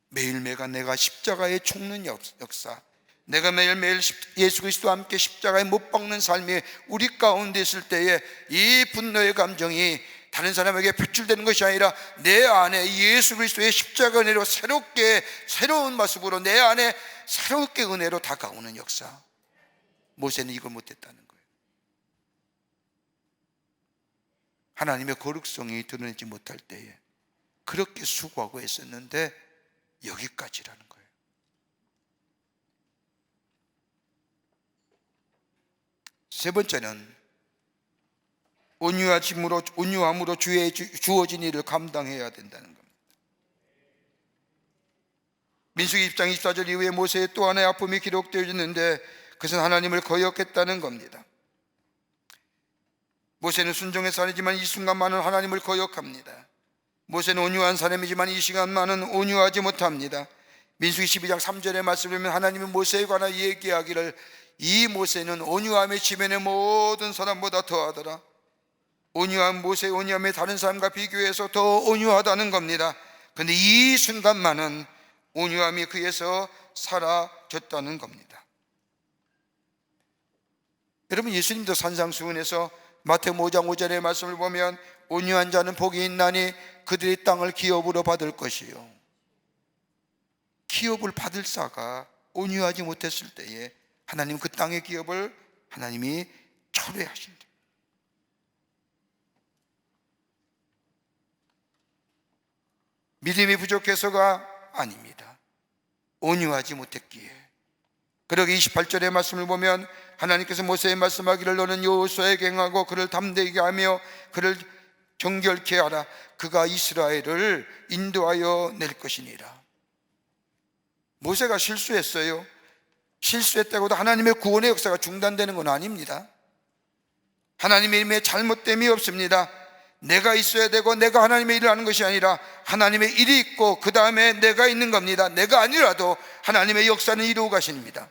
매일매일 내가 십자가에 죽는 역사, 내가 매일매일 예수 그리스도와 함께 십자가에 못 박는 삶이 우리 가운데 있을 때에 이 분노의 감정이 다른 사람에게 표출되는 것이 아니라 내 안에 예수 그리스도의 십자가 은혜로 새롭게, 새로운 모습으로 내 안에 새롭게 은혜로 다가오는 역사. 모세는 이걸 못했다는 거예요. 하나님의 거룩성이 드러내지 못할 때에 그렇게 수고하고 했었는데 여기까지라는 거예요. 세 번째는 온유함으로 주의 주어진 일을 감당해야 된다는 겁니다. 민수기 10장 24절 이후에 모세의 또 하나의 아픔이 기록되어졌는데 그것은 하나님을 거역했다는 겁니다. 모세는 순종의 사람이지만 이 순간만은 하나님을 거역합니다. 모세는 온유한 사람이지만 이 시간만은 온유하지 못합니다. 민수기 12장 3절의 말씀을 보면 하나님이 모세에 관하여 얘기하기를 이 모세는 온유함의 지면의 모든 사람보다 더하더라. 온유한 모세의 온유함이 다른 사람과 비교해서 더 온유하다는 겁니다. 그런데 이 순간만은 온유함이 그에서 사라졌다는 겁니다. 여러분, 예수님도 산상수훈에서 마태복음 5장 5절의 말씀을 보면 온유한 자는 복이 있나니 그들이 땅을 기업으로 받을 것이요. 기업을 받을 자가 온유하지 못했을 때에 하나님 그 땅의 기업을 하나님이 철회하신다. 믿음이 부족해서가 아닙니다. 온유하지 못했기에. 그러기 28절의 말씀을 보면 하나님께서 모세에 말씀하기를 너는 여호수아에게 행하고 그를 담대하게 하며 그를 정결케 하라. 그가 이스라엘을 인도하여 낼 것이니라. 모세가 실수했어요. 실수했다고도 하나님의 구원의 역사가 중단되는 건 아닙니다. 하나님의 임에 잘못됨이 없습니다. 내가 있어야 되고 내가 하나님의 일을 하는 것이 아니라 하나님의 일이 있고 그 다음에 내가 있는 겁니다. 내가 아니라도 하나님의 역사는 이루어 가십니다.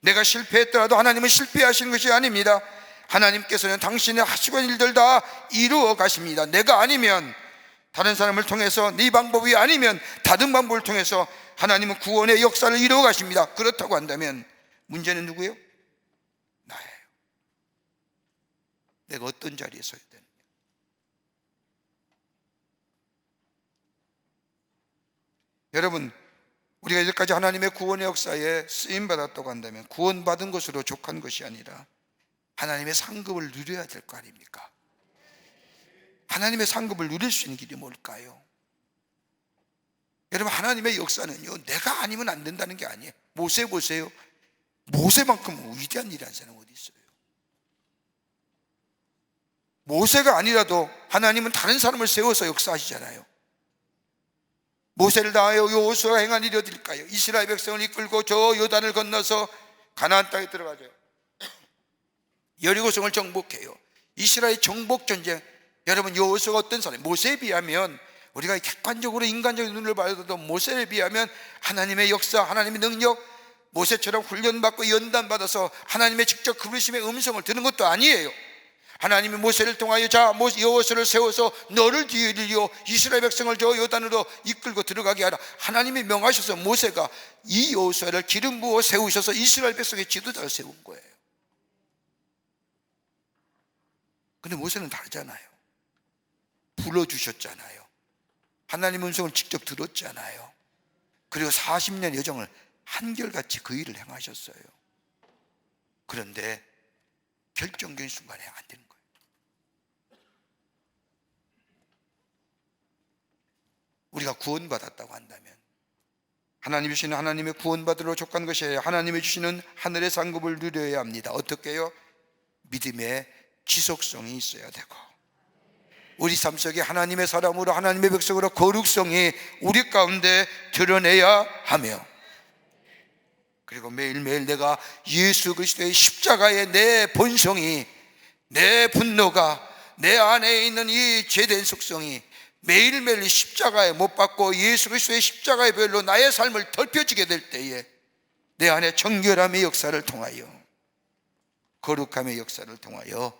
내가 실패했더라도 하나님은 실패하시는 것이 아닙니다. 하나님께서는 당신의 하시고 일들 다 이루어 가십니다. 내가 아니면 다른 사람을 통해서, 네 방법이 아니면 다른 방법을 통해서 하나님은 구원의 역사를 이루어 가십니다. 그렇다고 한다면 문제는 누구예요? 나예요. 내가 어떤 자리에 서야 되느냐. 여러분, 우리가 이제까지 하나님의 구원의 역사에 쓰임받았다고 한다면 구원받은 것으로 족한 것이 아니라 하나님의 상급을 누려야 될 거 아닙니까? 하나님의 상급을 누릴 수 있는 길이 뭘까요? 여러분, 하나님의 역사는요, 내가 아니면 안 된다는 게 아니에요. 모세 보세요. 모세만큼 위대한 일을 한 사람 어디 있어요? 모세가 아니라도 하나님은 다른 사람을 세워서 역사하시잖아요. 모세를 다하여 여호수아가 행한 일이 어딜까요? 이스라엘 백성을 이끌고 저 요단을 건너서 가나안 땅에 들어가죠. 여리고성을 정복해요. 이스라엘 정복 전쟁. 여러분, 여호수아가 어떤 사람이에요? 모세에 비하면, 우리가 객관적으로 인간적인 눈을 봐도 모세에 비하면 하나님의 역사, 하나님의 능력, 모세처럼 훈련받고 연단받아서 하나님의 직접 부르심의 음성을 듣는 것도 아니에요. 하나님이 모세를 통하여 자 여호수아를 세워서 너를 뒤에 일려 이스라엘 백성을 저 요단으로 이끌고 들어가게 하라. 하나님이 명하셔서 모세가 이 여호수아를 기름 부어 세우셔서 이스라엘 백성의 지도자를 세운 거예요. 근데 모세는 다르잖아요. 불러주셨잖아요. 하나님의 음성을 직접 들었잖아요. 그리고 40년 여정을 한결같이 그 일을 행하셨어요. 그런데 결정적인 순간에 안 되는 거예요. 우리가 구원받았다고 한다면 하나님이 주시는 하나님의 구원받으러 족한 것이 아니라 하나님이 주시는 하늘의 상급을 누려야 합니다. 어떻게 해요? 믿음의 지속성이 있어야 되고, 우리 삶 속에 하나님의 사람으로 하나님의 백성으로 거룩성이 우리 가운데 드러내야 하며, 그리고 매일매일 내가 예수 그리스도의 십자가의 내 본성이, 내 분노가, 내 안에 있는 이 죄된 속성이 매일매일 십자가에 못 박고 예수 그리스도의 십자가의 별로 나의 삶을 덮여지게 될 때에 내 안에 정결함의 역사를 통하여, 거룩함의 역사를 통하여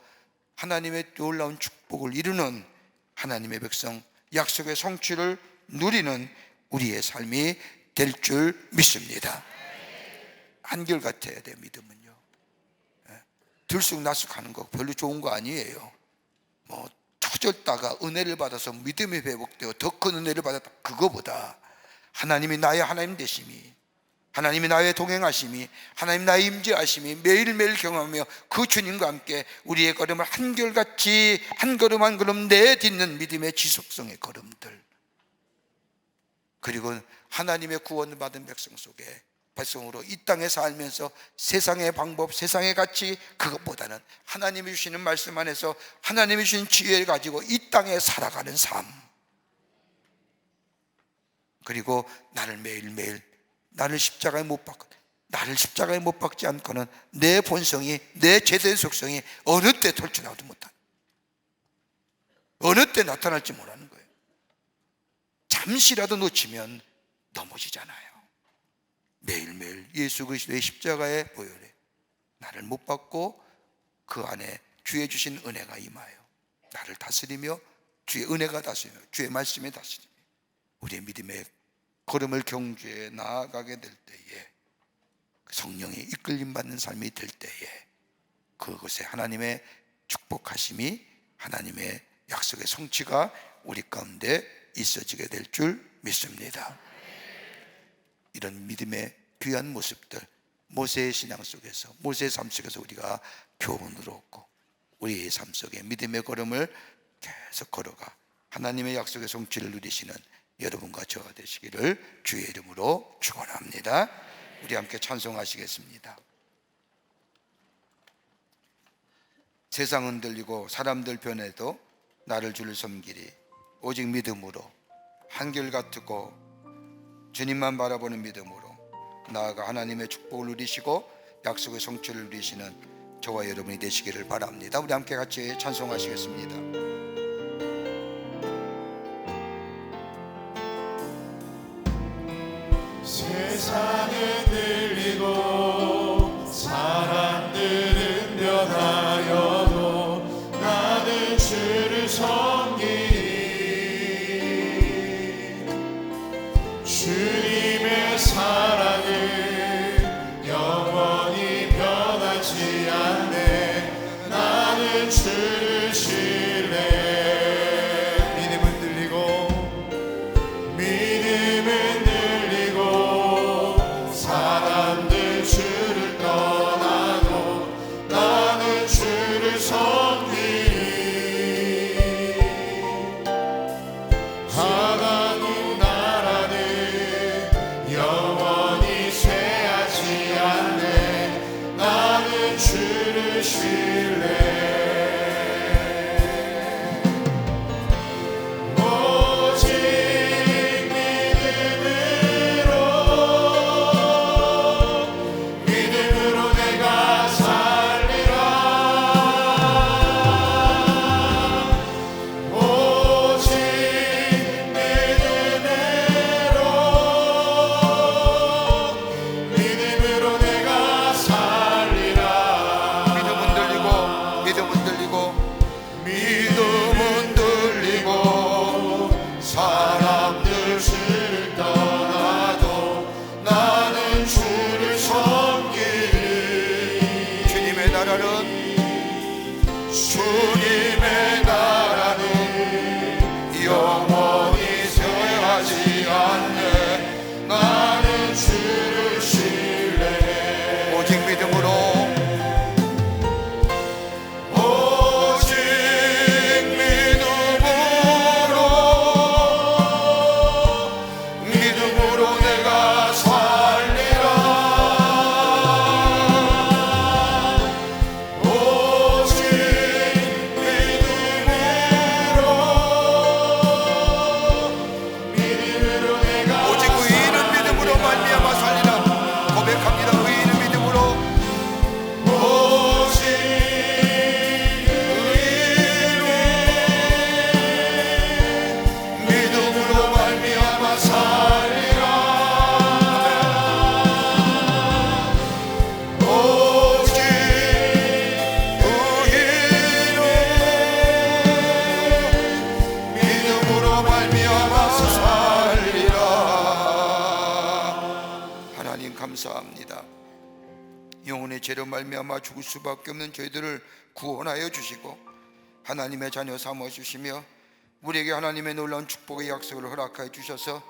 하나님의 놀라운 축복을 이루는 하나님의 백성, 약속의 성취를 누리는 우리의 삶이 될 줄 믿습니다. 한결같아야 돼요. 믿음은요, 들쑥날쑥하는 거 별로 좋은 거 아니에요. 뭐 초졌다가 은혜를 받아서 믿음이 회복되어 더 큰 은혜를 받았다, 그거보다 하나님이 나의 하나님 되심이, 하나님이 나의 동행하심이, 하나님 나의 임재하심이 매일매일 경험하며 그 주님과 함께 우리의 걸음을 한결같이 한 걸음 한 걸음 내딛는 믿음의 지속성의 걸음들, 그리고 하나님의 구원받은 백성 속에 백성으로 이 땅에 살면서 세상의 방법, 세상의 가치, 그것보다는 하나님이 주시는 말씀 안에서 하나님이 주신 지혜를 가지고 이 땅에 살아가는 삶, 그리고 나를 매일매일 나를 십자가에 못 박고, 나를 십자가에 못 박지 않고는 내 본성이, 내 제된 속성이 어느 때 돌쳐나오지 못한, 어느 때 나타날지 모르는 거예요. 잠시라도 놓치면 넘어지잖아요. 매일매일 예수 그리스도의 십자가의 보혈에 나를 못 박고 그 안에 주의 주신 은혜가 임하여 나를 다스리며, 주의 은혜가 다스리며 주의 말씀에 다스리며 우리의 믿음의 걸음을 경주에 나아가게 될 때에, 성령의 이끌림 받는 삶이 될 때에 그것에 하나님의 축복하심이, 하나님의 약속의 성취가 우리 가운데 있어지게 될 줄 믿습니다. 이런 믿음의 귀한 모습들, 모세의 신앙 속에서, 모세의 삶 속에서 우리가 교훈을 얻고 우리의 삶 속에 믿음의 걸음을 계속 걸어가 하나님의 약속의 성취를 누리시는 여러분과 저와 되시기를 주의 이름으로 축원합니다. 우리 함께 찬송하시겠습니다. 세상 흔들리고 사람들 변해도 나를 주를 섬기리. 오직 믿음으로 한결같고 주님만 바라보는 믿음으로 나아가 하나님의 축복을 누리시고 약속의 성취를 누리시는 저와 여러분이 되시기를 바랍니다. 우리 함께 같이 찬송하시겠습니다. 세상은 들리고 사람들은 변하여도 나는 주를 섬기리. 주님의 사랑은 영원히 변하지 않네. 나는 주를 신뢰. 믿음은 들리고 사람들 주를 떠나도 나는 주를 섬기리. 하나님 나라는 영원히 쇠하지 않네. 나는 주를 신뢰. 주님의 나라는 영원히 쇠하지 않네. 나는 주를 신뢰해. 오직 믿음으로 내가 살리라. 감사합니다. 영혼의 죄로 말미암아 죽을 수밖에 없는 저희들을 구원하여 주시고 하나님의 자녀 삼아 주시며 우리에게 하나님의 놀라운 축복의 약속을 허락하여 주셔서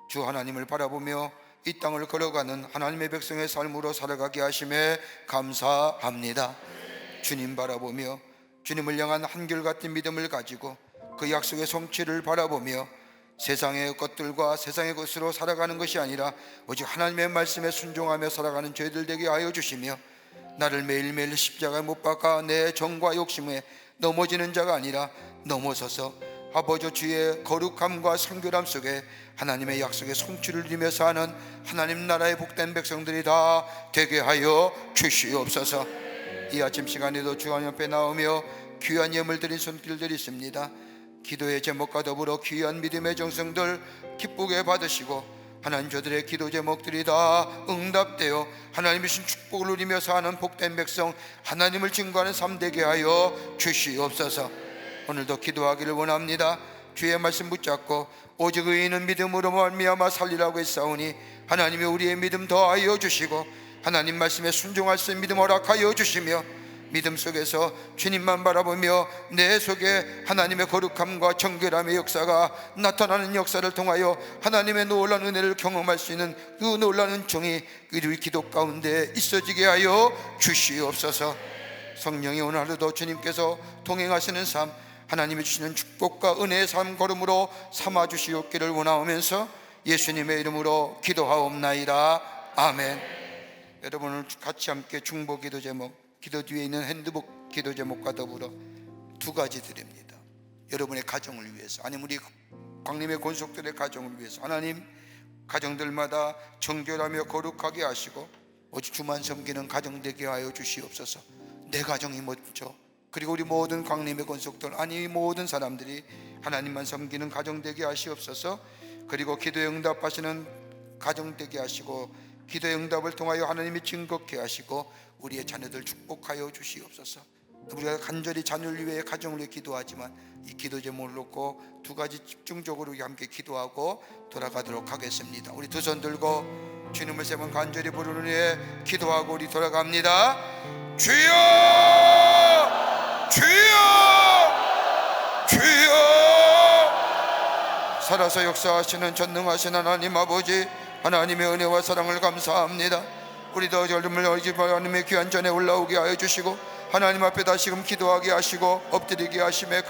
주 하나님을 바라보며 이 땅을 걸어가는 하나님의 백성의 삶으로 살아가게 하심에 감사합니다. 주님 바라보며 주님을 향한 한결같은 믿음을 가지고 그 약속의 성취를 바라보며 세상의 것들과 세상의 것으로 살아가는 것이 아니라 오직 하나님의 말씀에 순종하며 살아가는 저희들 되게 하여 주시며 나를 매일매일 십자가에 못 박아 내 정과 욕심에 넘어지는 자가 아니라 넘어서서 아버지 주의 거룩함과 성결함 속에 하나님의 약속의 성취를 누리며 사는 하나님 나라의 복된 백성들이 다 되게 하여 주시옵소서. 이 아침 시간에도 주 앞에 나오며 귀한 예물 드린 손길들이 있습니다. 기도의 제목과 더불어 귀한 믿음의 정성들 기쁘게 받으시고 하나님 저들의 기도 제목들이 다 응답되어 하나님의 신 축복을 누리며 사는 복된 백성 하나님을 증거하는 삶 되게 하여 주시옵소서. 오늘도 기도하기를 원합니다. 주의 말씀 붙잡고 오직 의인은 믿음으로 말미암아 살리라고 했사오니 하나님이 우리의 믿음 더하여 주시고 하나님 말씀에 순종할 수 있는 믿음 허락하여 주시며 믿음 속에서 주님만 바라보며 내 속에 하나님의 거룩함과 정결함의 역사가 나타나는 역사를 통하여 하나님의 놀라운 은혜를 경험할 수 있는 그 놀라운 은총이 우리 기도 가운데 있어지게 하여 주시옵소서. 성령이 오늘 하루도 주님께서 동행하시는 삶, 하나님이 주시는 축복과 은혜의 삶 걸음으로 삼아 주시옵기를 원하오면서 예수님의 이름으로 기도하옵나이다. 아멘. 여러분 오늘 같이 함께 중보 기도 제목, 기도 뒤에 있는 핸드북 기도 제목과 더불어 두 가지 드립니다. 여러분의 가정을 위해서, 아니면 우리 광림의 권속들의 가정을 위해서 하나님 가정들마다 정결하며 거룩하게 하시고 오직 주만 섬기는 가정 되게 하여 주시옵소서. 내 가정이 먼저, 그리고 우리 모든 광림의 권속들, 아니 모든 사람들이 하나님만 섬기는 가정 되게 하시옵소서. 그리고 기도에 응답하시는 가정 되게 하시고 기도의 응답을 통하여 하나님이 증거케 하시고 우리의 자녀들 축복하여 주시옵소서. 우리가 간절히 자녀를 위해 가정을 위해 기도하지만 이 기도 제목을 놓고 두 가지 집중적으로 함께 기도하고 돌아가도록 하겠습니다. 우리 두 손 들고 주님을 세 번 간절히 부르는 후에 기도하고 우리 돌아갑니다. 주여 주여 주여. 살아서 역사하시는 전능하신 하나님 아버지, 하나님의 은혜와 사랑을 감사합니다. 우리도 젊음을 하나님의 귀한 전에 올라오게 하여 주시고 하나님 앞에 다시금 기도하게 하시고 엎드리게 하심에